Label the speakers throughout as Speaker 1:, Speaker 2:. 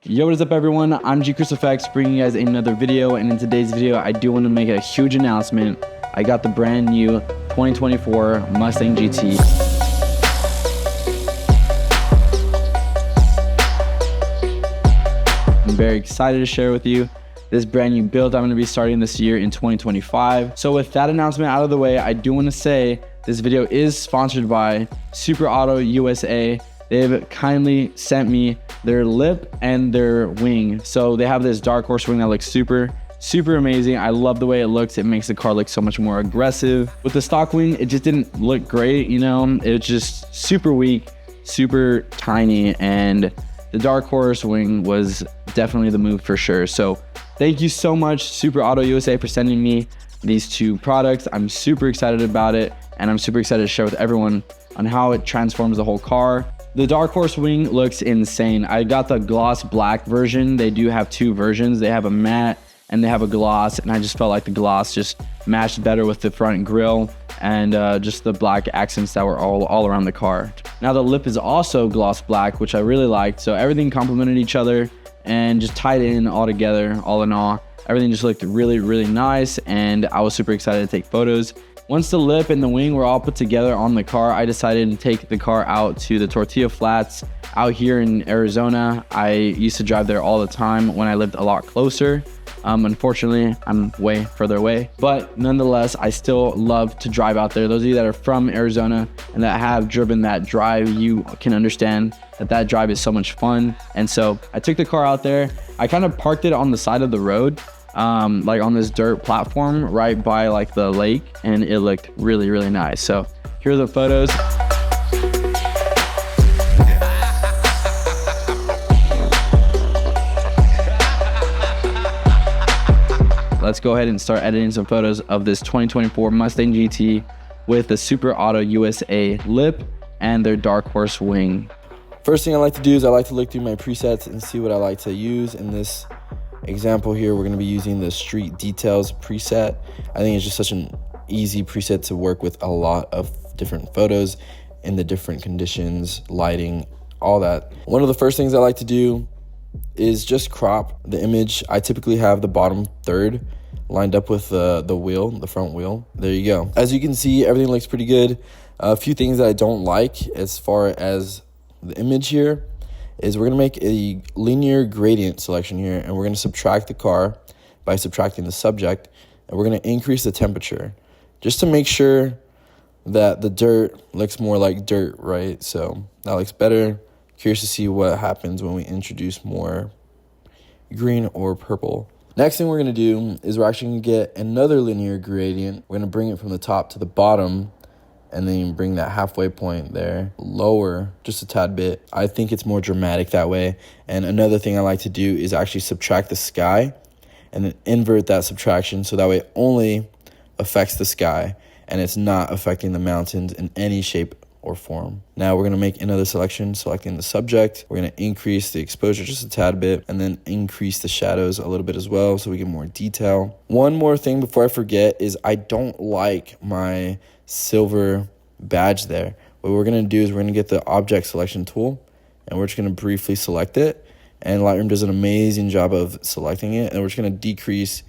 Speaker 1: Yo, what is up everyone? I'm GChrisFX bringing you guys another video, and in today's video I do want to make a huge announcement. I got the brand new 2024 Mustang GT. I'm very excited to share with you this brand new build I'm going to be starting this year in 2025. So with that announcement out of the way, I do want to say this video is sponsored by Super Auto USA. They've kindly sent me their lip and their wing. So they have this dark horse wing that looks super amazing. I love the way it looks. It makes the car look so much more aggressive. With the stock wing, it just didn't look great, you know? It's just super weak, super tiny, and the dark horse wing was definitely the move for sure. So thank you so much, Super Auto USA, for sending me these two products. I'm super excited about it, and I'm super excited to share with everyone on how it transforms the whole car. The dark horse wing looks insane. I got the gloss black version. They do have two versions. They have a matte and they have a gloss, and I just felt like the gloss just matched better with the front grille and just the black accents that were all around the car. Now the lip is also gloss black, which I really liked. So everything complemented each other and just tied in all together. All in all, everything just looked really nice, and I was super excited to take photos. Once the lip and the wing were all put together on the car, I decided to take the car out to the tortilla flats out here in Arizona. I used to drive there all the time when I lived a lot closer. Unfortunately, I'm way further away, but nonetheless, I still love to drive out there. Those of you that are from Arizona and that have driven that drive, you can understand that that drive is so much fun. And so I took the car out there. I kind of parked it on the side of the road, like on this dirt platform right by like the lake, and it looked really nice. So here are the photos. Let's go ahead and start editing some photos of this 2024 Mustang GT with the Super Auto USA lip and their dark horse wing. First thing I like to do is I like to look through my presets and see what I like to use. In this example here, we're going to be using the Street Details preset. I think it's just such an easy preset to work with a lot of different photos in the different conditions, lighting, all that. One of the first things I like to do is just crop the image. I typically have the bottom third lined up with the wheel, the front wheel. There you go. As you can see, everything looks pretty good. A few things that I don't like as far as the image here is we're gonna make a linear gradient selection here, and we're gonna subtract the car by subtracting the subject, and we're gonna increase the temperature just to make sure that the dirt looks more like dirt, right? So that looks better. Curious to see what happens when we introduce more green or purple. Next thing we're gonna do is we're actually gonna get another linear gradient. We're gonna bring it from the top to the bottom, and then bring that halfway point there lower just a tad bit. I think it's more dramatic that way. And another thing I like to do is actually subtract the sky and then invert that subtraction, so that way it only affects the sky and it's not affecting the mountains in any shape or form. Now we're gonna make another selection, selecting the subject. We're gonna increase the exposure just a tad bit, and then increase the shadows a little bit as well, so we get more detail. One more thing before I forget is I don't like my silver badge there. What we're gonna do is we're gonna get the object selection tool, and we're just gonna briefly select it. And Lightroom does an amazing job of selecting it, and we're just gonna decrease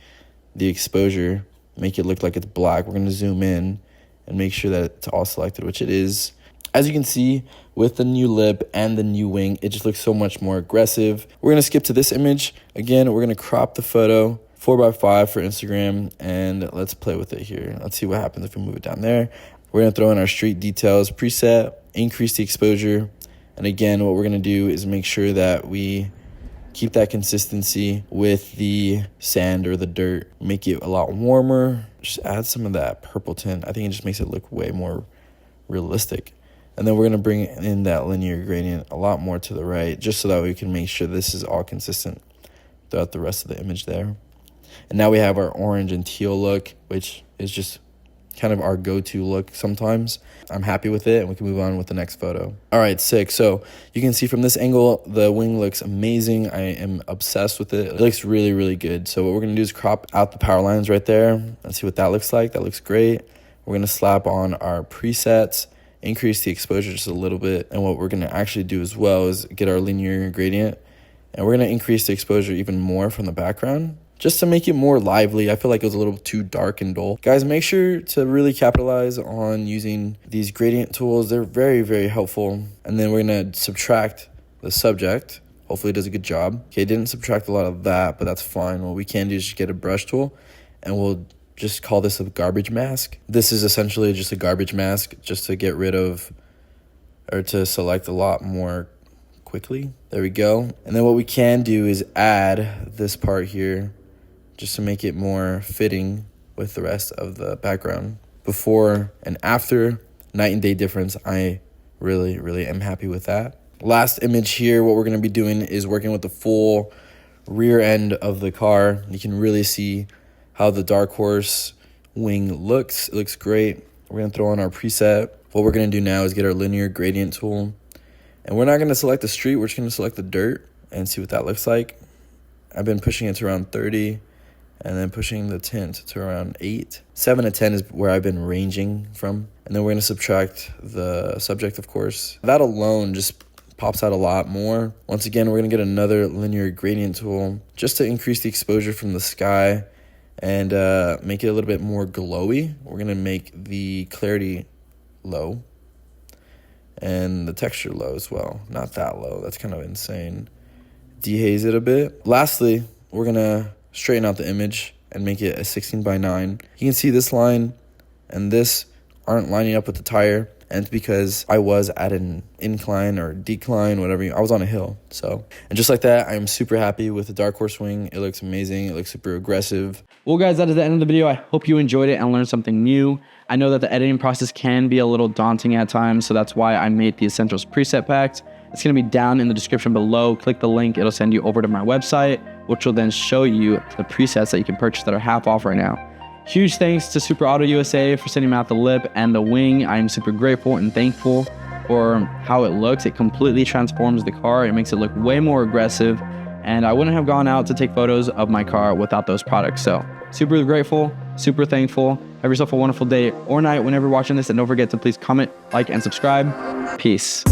Speaker 1: the exposure, make it look like it's black. We're gonna zoom in and make sure that it's all selected, which it is. As you can see, with the new lip and the new wing, it just looks so much more aggressive. We're gonna skip to this image. Again, we're gonna crop the photo 4x5 for Instagram, and let's play with it here. Let's see what happens if we move it down there. We're gonna throw in our Street Details preset, increase the exposure, and again, what we're gonna do is make sure that we keep that consistency with the sand or the dirt, make it a lot warmer, just add some of that purple tint. I think it just makes it look way more realistic. And then we're gonna bring in that linear gradient a lot more to the right, just so that we can make sure this is all consistent throughout the rest of the image there. And now we have our orange and teal look, which is just kind of our go-to look sometimes. I'm happy with it, and we can move on with the next photo. All right, sick. So you can see from this angle, the wing looks amazing. I am obsessed with it. It looks really good. So what we're gonna do is crop out the power lines right there. Let's see what that looks like. That looks great. We're gonna slap on our presets, increase the exposure just a little bit. And what we're gonna actually do as well is get our linear gradient
Speaker 2: And we're going to increase the exposure even more from the background, just to make it more lively. I feel like it was a little too dark and dull. Guys, make sure to really capitalize on using these gradient tools. They're very, very helpful. And then we're going to subtract the subject. Hopefully it does a good job. Okay, it didn't subtract a lot of that, but that's fine. What we can do is just get a brush tool, and we'll just call this a garbage mask. This is essentially just a garbage mask, just to get rid of, or to select a lot more quickly. There we go. And then what we can do is add this part here, just to make it more fitting with the rest of the background. Before and after, night and day difference. I really, really am happy with that. Last image here, what we're going to be doing is working with the full rear end of the car. You can really see how the Dark Horse wing looks. It looks great. We're going to throw on our preset. What we're going to do now is get our linear gradient tool. And we're not going to select the street. We're just going to select the dirt and see what that looks like. I've been pushing it to around 30 and then pushing the tint to around 8. 7 to 10 is where I've been ranging from. And then we're going to subtract the subject, of course. That alone just pops out a lot more. Once again, we're going to get another linear gradient tool just to increase the exposure from the sky and make it a little bit more glowy. We're going to make the clarity low and the texture low as well. Not that low. That's kind of insane. Dehaze it a bit. Lastly, we're going to straighten out the image and make it a 16:9. You can see this line and this aren't lining up with the tire. And it's because I was at an incline or decline, whatever. I was on a hill. So, and just like that, I'm super happy with the Dark Horse wing. It looks amazing. It looks super aggressive.
Speaker 1: Well, guys, that is the end of the video. I hope you enjoyed it and learned something new. I know that the editing process can be a little daunting at times, so that's why I made the Essentials preset packs. It's going to be down in the description below. Click the link. It'll send you over to my website, which will then show you the presets that you can purchase that are half off right now. Huge thanks to Super Auto USA for sending me out the lip and the wing. I'm super grateful and thankful for how it looks. It completely transforms the car. It makes it look way more aggressive, and I wouldn't have gone out to take photos of my car without those products. So super grateful, super thankful. Have yourself a wonderful day or night whenever you're watching this, and don't forget to please comment, like, and subscribe. Peace.